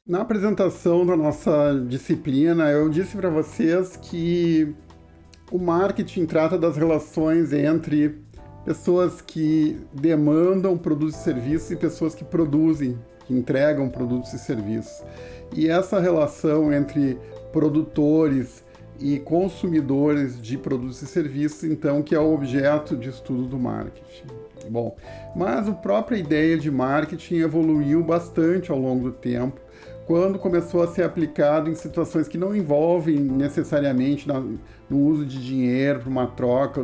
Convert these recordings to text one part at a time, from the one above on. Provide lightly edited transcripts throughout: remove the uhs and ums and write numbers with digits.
Na apresentação da nossa disciplina, eu disse para vocês que o marketing trata das relações entre pessoas que demandam produtos e serviços e pessoas que produzem, que entregam produtos e serviços. E essa relação entre produtores e consumidores de produtos e serviços, então, que é o objeto de estudo do marketing. Bom, mas a própria ideia de marketing evoluiu bastante ao longo do tempo, quando começou a ser aplicado em situações que não envolvem necessariamente no uso de dinheiro para uma troca,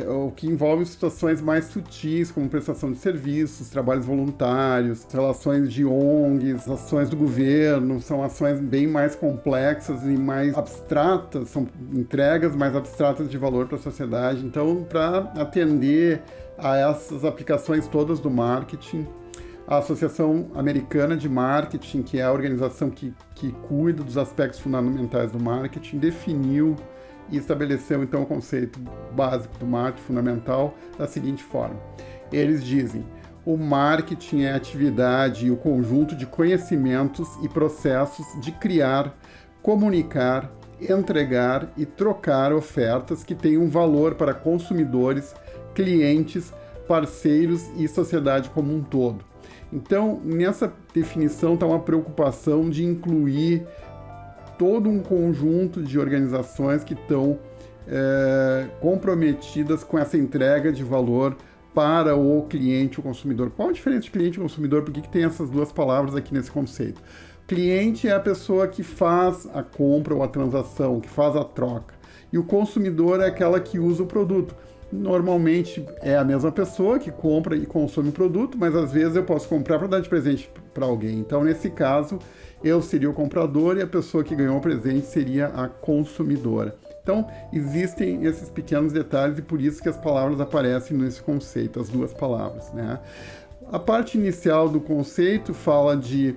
ou que envolvem situações mais sutis, como prestação de serviços, trabalhos voluntários, relações de ONGs, ações do governo, são ações bem mais complexas e mais abstratas, são entregas mais abstratas de valor para a sociedade. Então, para atender a essas aplicações todas do marketing, a Associação Americana de Marketing, que é a organização que cuida dos aspectos fundamentais do marketing, definiu e estabeleceu então o conceito básico do marketing fundamental da seguinte forma. Eles dizem: o marketing é a atividade e o conjunto de conhecimentos e processos de criar, comunicar, entregar e trocar ofertas que tenham valor para consumidores, clientes, parceiros e sociedade como um todo. Então, nessa definição está uma preocupação de incluir todo um conjunto de organizações que estão comprometidas com essa entrega de valor para o cliente, o consumidor. Qual a diferença de cliente e consumidor? Por que tem essas duas palavras aqui nesse conceito? Cliente é a pessoa que faz a compra ou a transação, que faz a troca. E o consumidor é aquela que usa o produto. Normalmente é a mesma pessoa que compra e consome o produto, mas às vezes eu posso comprar para dar de presente para alguém. Então, nesse caso, eu seria o comprador e a pessoa que ganhou o presente seria a consumidora. Então, existem esses pequenos detalhes e por isso que as palavras aparecem nesse conceito, as duas palavras, né? A parte inicial do conceito fala de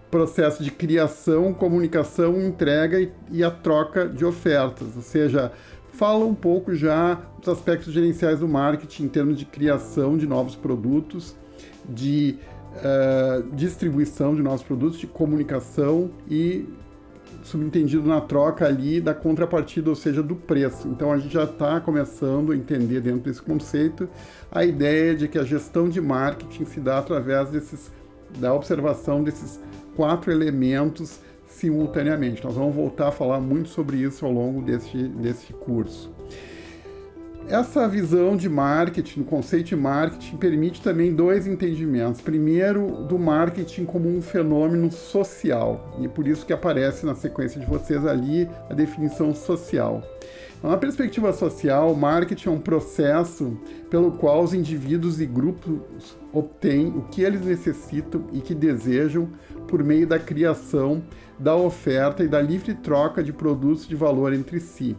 processo de criação, comunicação, entrega e a troca de ofertas, ou seja, fala um pouco já dos aspectos gerenciais do marketing em termos de criação de novos produtos, de distribuição de novos produtos, de comunicação e subentendido na troca ali da contrapartida, ou seja, do preço. Então a gente já está começando a entender dentro desse conceito a ideia de que a gestão de marketing se dá através da observação desses 4 elementos simultaneamente. Nós vamos voltar a falar muito sobre isso ao longo desse curso. Essa visão de marketing, o conceito de marketing, permite também 2 entendimentos. Primeiro, do marketing como um fenômeno social, e por isso que aparece na sequência de vocês ali a definição social. Então, na perspectiva social, o marketing é um processo pelo qual os indivíduos e grupos obtêm o que eles necessitam e que desejam por meio da criação, da oferta e da livre troca de produtos de valor entre si.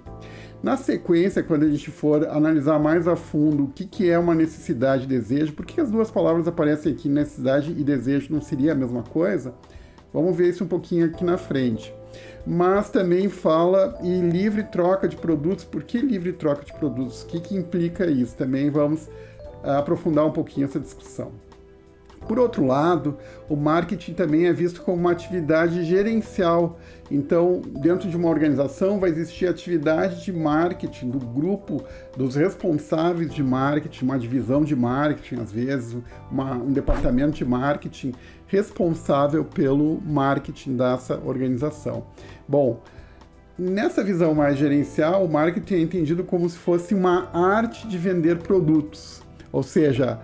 Na sequência, quando a gente for analisar mais a fundo o que é uma necessidade e desejo, por que as duas palavras aparecem aqui, necessidade e desejo não seria a mesma coisa? Vamos ver isso um pouquinho aqui na frente. Mas também fala em livre troca de produtos. Por que livre troca de produtos? O que implica isso? Também vamos aprofundar um pouquinho essa discussão. Por outro lado, o marketing também é visto como uma atividade gerencial. Então, dentro de uma organização vai existir atividade de marketing do grupo, dos responsáveis de marketing, uma divisão de marketing, às vezes, um departamento de marketing responsável pelo marketing dessa organização. Bom, nessa visão mais gerencial, o marketing é entendido como se fosse uma arte de vender produtos, ou seja,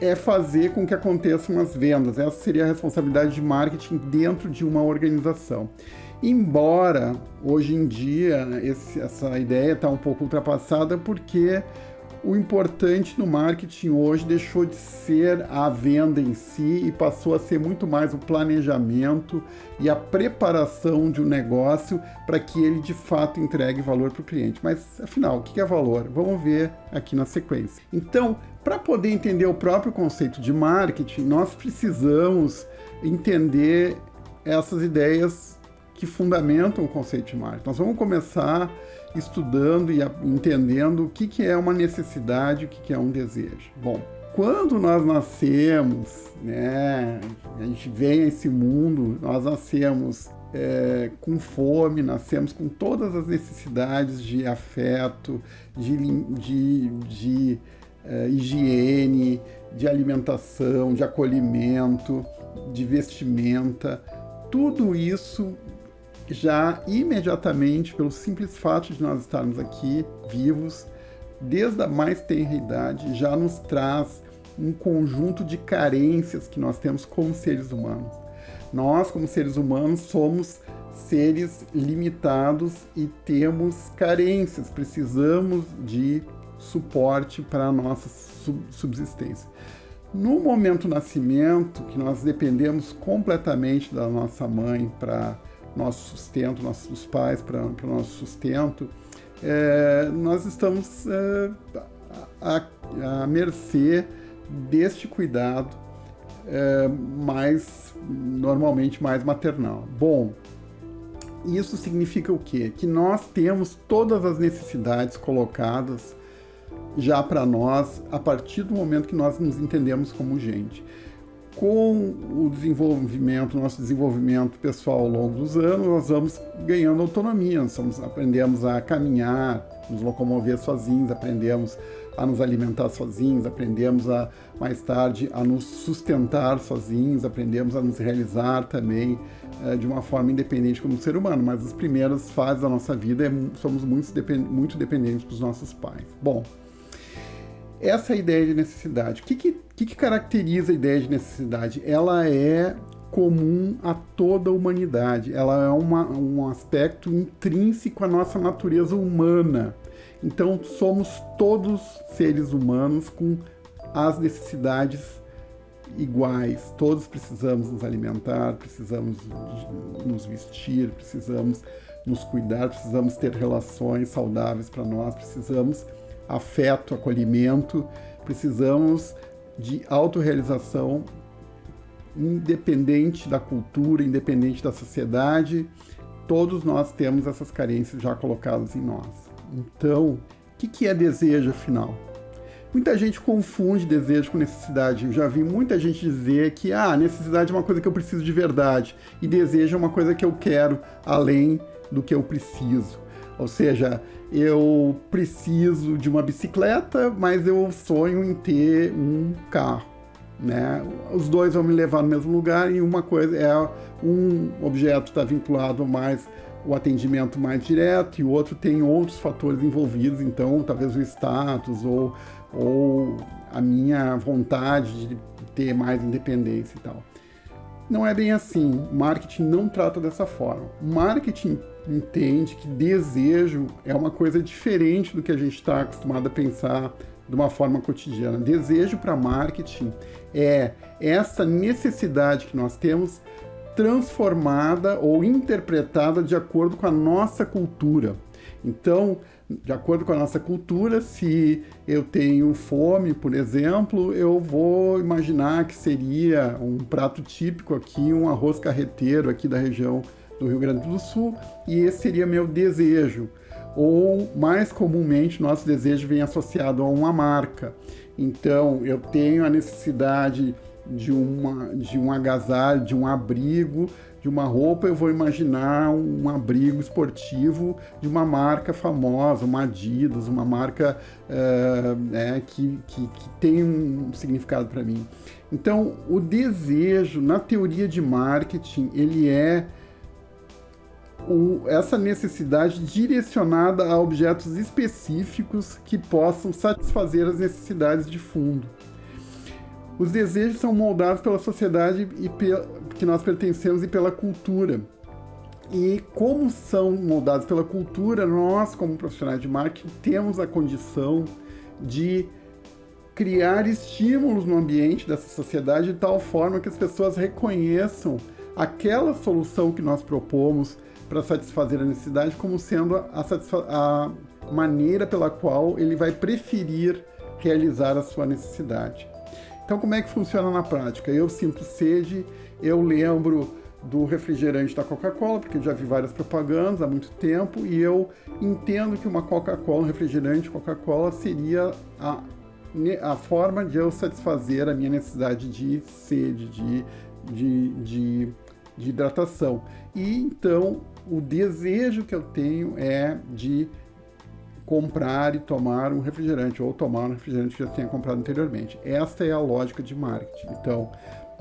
é fazer com que aconteçam as vendas. Essa seria a responsabilidade de marketing dentro de uma organização. Embora, hoje em dia, essa ideia está um pouco ultrapassada, porque o importante no marketing hoje deixou de ser a venda em si e passou a ser muito mais o planejamento e a preparação de um negócio para que ele, de fato, entregue valor para o cliente. Mas, afinal, o que é valor? Vamos ver aqui na sequência. Então, para poder entender o próprio conceito de marketing, nós precisamos entender essas ideias que fundamentam o conceito de marketing. Nós vamos começar estudando e entendendo o que é uma necessidade, o que é um desejo. Bom, Quando nós nascemos, né, a gente vem a esse mundo, nós nascemos com fome, nascemos com todas as necessidades de afeto, de higiene, de alimentação, de acolhimento, de vestimenta. Tudo isso já imediatamente, pelo simples fato de nós estarmos aqui vivos, desde a mais tenra idade, já nos traz um conjunto de carências que nós temos como seres humanos. Nós, como seres humanos, somos seres limitados e temos carências, precisamos de suporte para a nossa subsistência. No momento do nascimento, que nós dependemos completamente da nossa mãe para nosso sustento, nossos pais para o nosso sustento, nós estamos à mercê deste cuidado normalmente mais maternal. Bom, isso significa o quê? Que nós temos todas as necessidades colocadas já para nós a partir do momento que nós nos entendemos como gente. Com o desenvolvimento, nosso desenvolvimento pessoal ao longo dos anos, nós vamos ganhando autonomia, aprendemos a caminhar, nos locomover sozinhos, aprendemos a nos alimentar sozinhos, aprendemos mais tarde a nos sustentar sozinhos, aprendemos a nos realizar também de uma forma independente como ser humano, mas as primeiras fases da nossa vida somos muito dependentes dos nossos pais. Bom, essa é a ideia de necessidade. O que caracteriza a ideia de necessidade? Ela é comum a toda a humanidade. Ela é um aspecto intrínseco à nossa natureza humana. Então, somos todos seres humanos com as necessidades iguais. Todos precisamos nos alimentar, precisamos nos vestir, precisamos nos cuidar, precisamos ter relações saudáveis para nós, precisamos afeto, acolhimento, precisamos de autorrealização, independente da cultura, independente da sociedade. Todos nós temos essas carências já colocadas em nós. Então, o que é desejo, afinal? Muita gente confunde desejo com necessidade. Eu já vi muita gente dizer que necessidade é uma coisa que eu preciso de verdade e desejo é uma coisa que eu quero além do que eu preciso. Ou seja, eu preciso de uma bicicleta, mas eu sonho em ter um carro, né? Os dois vão me levar no mesmo lugar e uma coisa um objeto está vinculado mais o atendimento mais direto e o outro tem outros fatores envolvidos, então talvez o status ou a minha vontade de ter mais independência e tal. Não é bem assim. Marketing não trata dessa forma. Marketing entende que desejo é uma coisa diferente do que a gente está acostumado a pensar de uma forma cotidiana. Desejo para marketing é essa necessidade que nós temos transformada ou interpretada de acordo com a nossa cultura. Então, de acordo com a nossa cultura, se eu tenho fome, por exemplo, eu vou imaginar que seria um prato típico aqui, um arroz carreteiro aqui da região do Rio Grande do Sul, e esse seria meu desejo. Ou, mais comumente, nosso desejo vem associado a uma marca. Então, eu tenho a necessidade de um agasalho, de um abrigo, de uma roupa, eu vou imaginar um abrigo esportivo de uma marca famosa, uma Adidas, uma marca que tem um significado para mim. Então, o desejo, na teoria de marketing, ele é essa necessidade direcionada a objetos específicos que possam satisfazer as necessidades de fundo. Os desejos são moldados pela sociedade que nós pertencemos e pela cultura. E como são moldados pela cultura, nós, como profissionais de marketing, temos a condição de criar estímulos no ambiente dessa sociedade de tal forma que as pessoas reconheçam aquela solução que nós propomos para satisfazer a necessidade como sendo a maneira pela qual ele vai preferir realizar a sua necessidade. Então, como é que funciona na prática? Eu sinto sede, eu lembro do refrigerante da Coca-Cola, porque eu já vi várias propagandas há muito tempo, e eu entendo que uma Coca-Cola, um refrigerante Coca-Cola, seria a forma de eu satisfazer a minha necessidade de sede, de hidratação. E então o desejo que eu tenho é de comprar e tomar um refrigerante, ou tomar um refrigerante que eu já tenha comprado anteriormente. Esta é a lógica de marketing. Então,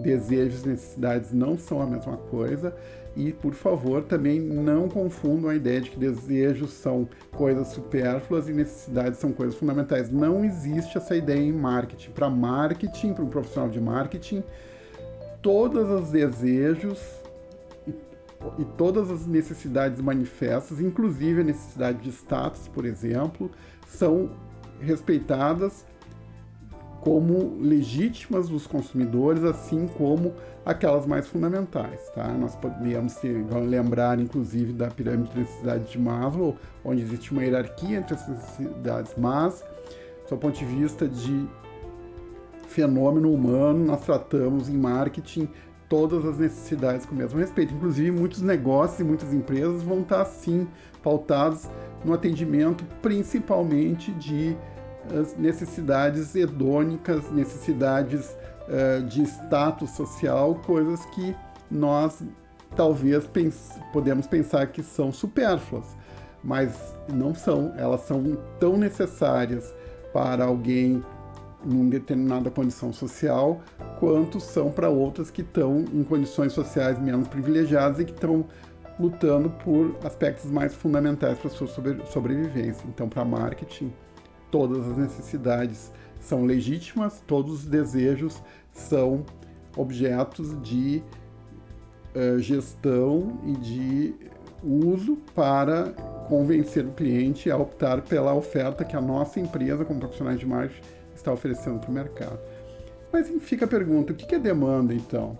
desejos e necessidades não são a mesma coisa. E, por favor, também não confundam a ideia de que desejos são coisas supérfluas e necessidades são coisas fundamentais. Não existe essa ideia em marketing. Para marketing, para um profissional de marketing, todos os desejos e todas as necessidades manifestas, inclusive a necessidade de status, por exemplo, são respeitadas como legítimas dos consumidores, assim como aquelas mais fundamentais, tá? Nós podemos lembrar, inclusive, da pirâmide de necessidades de Maslow, onde existe uma hierarquia entre as necessidades, mas, do ponto de vista de fenômeno humano, nós tratamos em marketing todas as necessidades com o mesmo respeito. Inclusive, muitos negócios e muitas empresas vão estar, sim, pautados no atendimento, principalmente de necessidades hedônicas, necessidades de status social, coisas que nós talvez podemos pensar que são supérfluas, mas não são. Elas são tão necessárias para alguém em determinada condição social, quanto são para outras que estão em condições sociais menos privilegiadas e que estão lutando por aspectos mais fundamentais para a sua sobrevivência. Então, para marketing, todas as necessidades são legítimas, todos os desejos são objetos de gestão e de uso para convencer o cliente a optar pela oferta que a nossa empresa, como profissionais de marketing, está oferecendo para o mercado. Mas fica a pergunta, o que é demanda, então?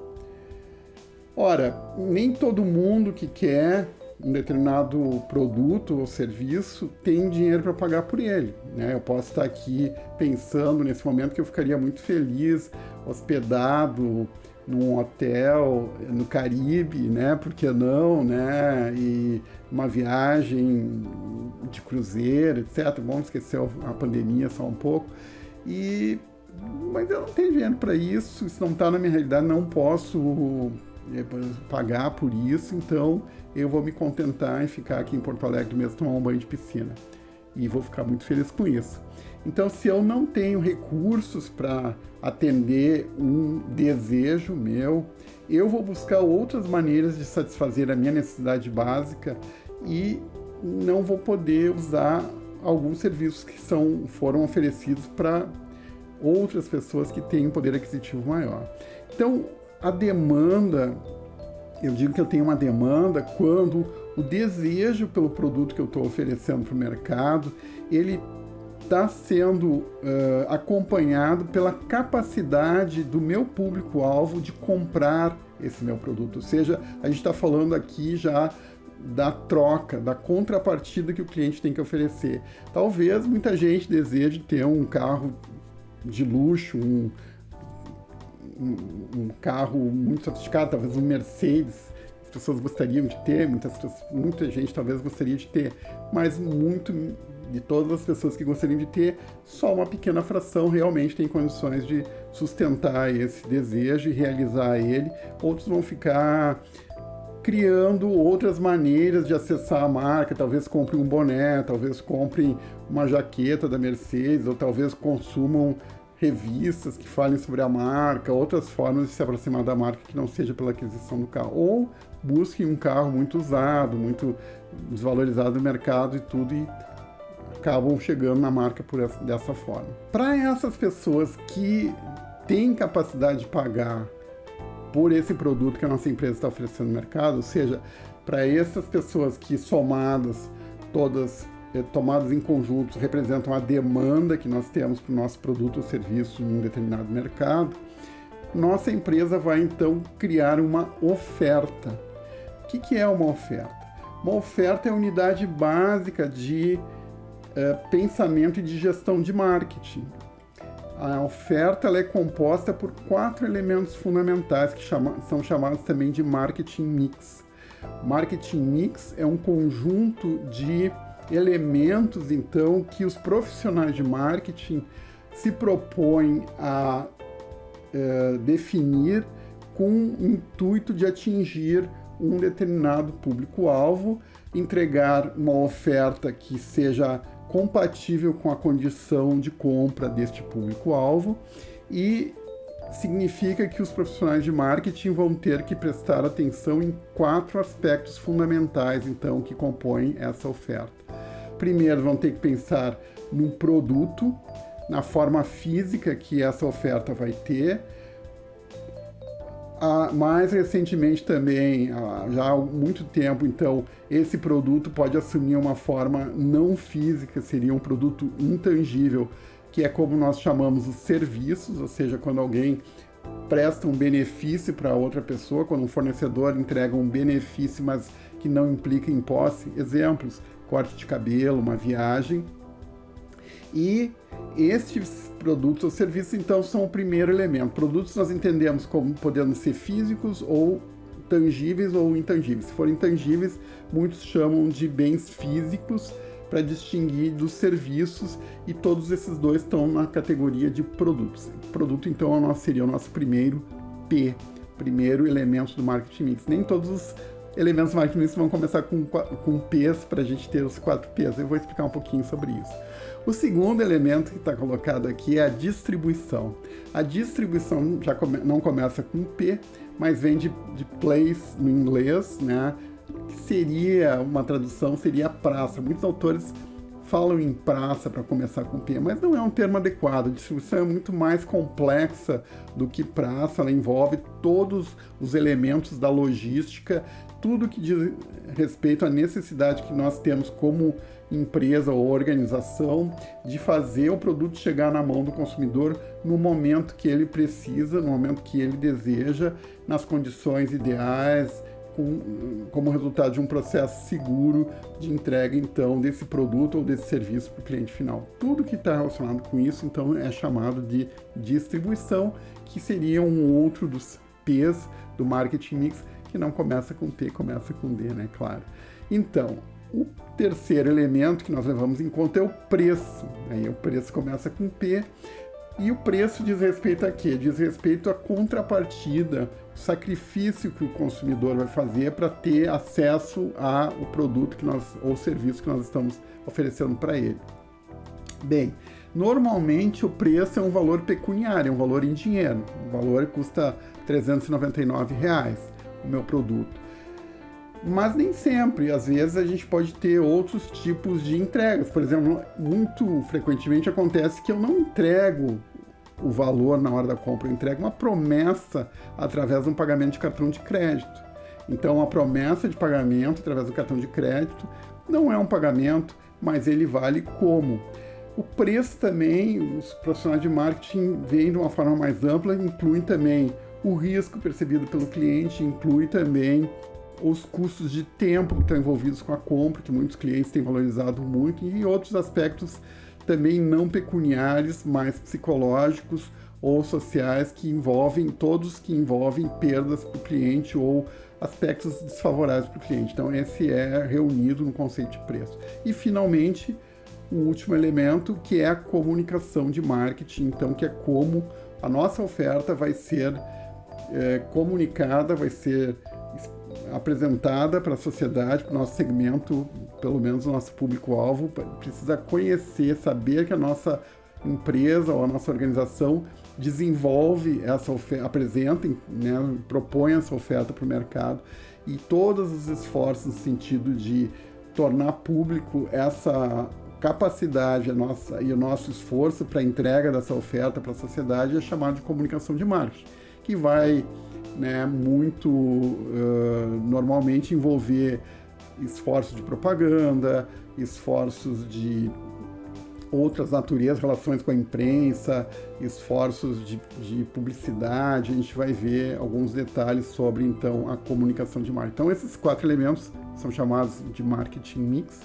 Ora, nem todo mundo que quer um determinado produto ou serviço tem dinheiro para pagar por ele, né? Eu posso estar aqui pensando nesse momento que eu ficaria muito feliz, hospedado num hotel no Caribe, né? Por que não, né? E uma viagem de cruzeiro, etc. Vamos esquecer a pandemia só um pouco. Mas eu não tenho dinheiro para isso, isso não está na minha realidade, não posso pagar por isso, então eu vou me contentar em ficar aqui em Porto Alegre mesmo, tomar um banho de piscina. E vou ficar muito feliz com isso. Então, se eu não tenho recursos para atender um desejo meu, eu vou buscar outras maneiras de satisfazer a minha necessidade básica e não vou poder usar alguns serviços que foram oferecidos para outras pessoas que têm um poder aquisitivo maior. Então, a demanda, eu digo que eu tenho uma demanda quando o desejo pelo produto que eu estou oferecendo para o mercado, ele está sendo acompanhado pela capacidade do meu público-alvo de comprar esse meu produto. Ou seja, a gente está falando aqui já da troca, da contrapartida que o cliente tem que oferecer. Talvez muita gente deseje ter um carro de luxo, um carro muito sofisticado, talvez um Mercedes. As pessoas gostariam de ter, muita gente talvez gostaria de ter, mas de todas as pessoas que gostariam de ter, só uma pequena fração realmente tem condições de sustentar esse desejo e realizar ele. Outros vão ficar criando outras maneiras de acessar a marca, talvez comprem um boné, talvez comprem uma jaqueta da Mercedes, ou talvez consumam revistas que falem sobre a marca, outras formas de se aproximar da marca que não seja pela aquisição do carro. Ou busquem um carro muito usado, muito desvalorizado no mercado e tudo, e acabam chegando na marca dessa forma. Para essas pessoas que têm capacidade de pagar por esse produto que a nossa empresa está oferecendo no mercado, ou seja, para essas pessoas que somadas, todas tomadas em conjunto, representam a demanda que nós temos para o nosso produto ou serviço em um determinado mercado, nossa empresa vai então criar uma oferta. O que é uma oferta? Uma oferta é a unidade básica de pensamento e de gestão de marketing. A oferta ela é composta por 4 elementos fundamentais que são chamados também de marketing mix. Marketing mix é um conjunto de elementos, então, que os profissionais de marketing se propõe a definir com o intuito de atingir um determinado público-alvo, entregar uma oferta que seja compatível com a condição de compra deste público-alvo, e significa que os profissionais de marketing vão ter que prestar atenção em 4 aspectos fundamentais, então, que compõem essa oferta. Primeiro, vão ter que pensar no produto, na forma física que essa oferta vai ter. Mais recentemente também, já há muito tempo, então, esse produto pode assumir uma forma não física, seria um produto intangível, que é como nós chamamos os serviços, ou seja, quando alguém presta um benefício para outra pessoa, quando um fornecedor entrega um benefício, mas que não implica em posse. Exemplos: corte de cabelo, uma viagem. E estes produtos ou serviços, então, são o primeiro elemento. Produtos nós entendemos como podendo ser físicos ou tangíveis ou intangíveis. Se forem intangíveis, muitos chamam de bens físicos, para distinguir dos serviços, e todos esses dois estão na categoria de produtos. Produto, então, seria o nosso primeiro P, primeiro elemento do Marketing Mix. Nem todos os elementos do Marketing Mix vão começar com P's para a gente ter os 4 P's. Eu vou explicar um pouquinho sobre isso. O segundo elemento que está colocado aqui é a distribuição. A distribuição já não começa com P, mas vem de place no inglês, né? Seria uma tradução, seria praça. Muitos autores falam em praça para começar com P, mas não é um termo adequado. A distribuição é muito mais complexa do que praça, ela envolve todos os elementos da logística, tudo que diz respeito à necessidade que nós temos como empresa ou organização de fazer o produto chegar na mão do consumidor no momento que ele precisa, no momento que ele deseja, nas condições ideais, como resultado de um processo seguro de entrega, então, desse produto ou desse serviço para o cliente final. Tudo que está relacionado com isso, então, é chamado de distribuição, que seria um outro dos P's do Marketing Mix, que não começa com P, começa com D, né? Claro. Então, o terceiro elemento que nós levamos em conta é o preço. Aí o preço começa com P, e o preço diz respeito a quê? Diz respeito à contrapartida, o sacrifício que o consumidor vai fazer para ter acesso ao produto ou serviço que nós estamos oferecendo para ele. Bem, normalmente o preço é um valor pecuniário, é um valor em dinheiro. O valor custa R$399, o meu produto. Mas nem sempre, às vezes a gente pode ter outros tipos de entregas. Por exemplo, muito frequentemente acontece que eu não entrego o valor na hora da compra, eu entrego uma promessa através de um pagamento de cartão de crédito. Então, a promessa de pagamento através do cartão de crédito não é um pagamento, mas ele vale como? O preço também, os profissionais de marketing veem de uma forma mais ampla, incluem também o risco percebido pelo cliente, inclui também os custos de tempo que estão envolvidos com a compra, que muitos clientes têm valorizado muito, e outros aspectos também não pecuniários, mais psicológicos ou sociais, todos que envolvem perdas para o cliente ou aspectos desfavoráveis para o cliente. Então, esse é reunido no conceito de preço. E, finalmente, o último elemento, que é a comunicação de marketing, então, que é como a nossa oferta vai ser comunicada, vai ser apresentada para a sociedade, para o nosso segmento, pelo menos o nosso público-alvo, precisa conhecer, saber que a nossa empresa ou a nossa organização desenvolve essa oferta, apresenta, né, propõe essa oferta para o mercado, e todos os esforços no sentido de tornar público essa capacidade e o nosso esforço para a entrega dessa oferta para a sociedade é chamado de comunicação de marketing, que vai normalmente envolver esforços de propaganda, esforços de outras naturezas, relações com a imprensa, esforços de publicidade. A gente vai ver alguns detalhes sobre, então, a comunicação de marketing. Então, esses 4 elementos são chamados de marketing mix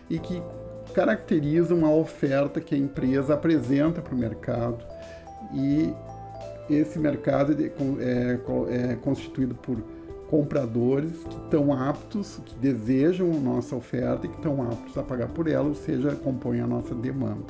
e que caracterizam a oferta que a empresa apresenta para o mercado, e esse mercado é constituído por compradores que estão aptos, que desejam a nossa oferta e que estão aptos a pagar por ela, ou seja, compõem a nossa demanda.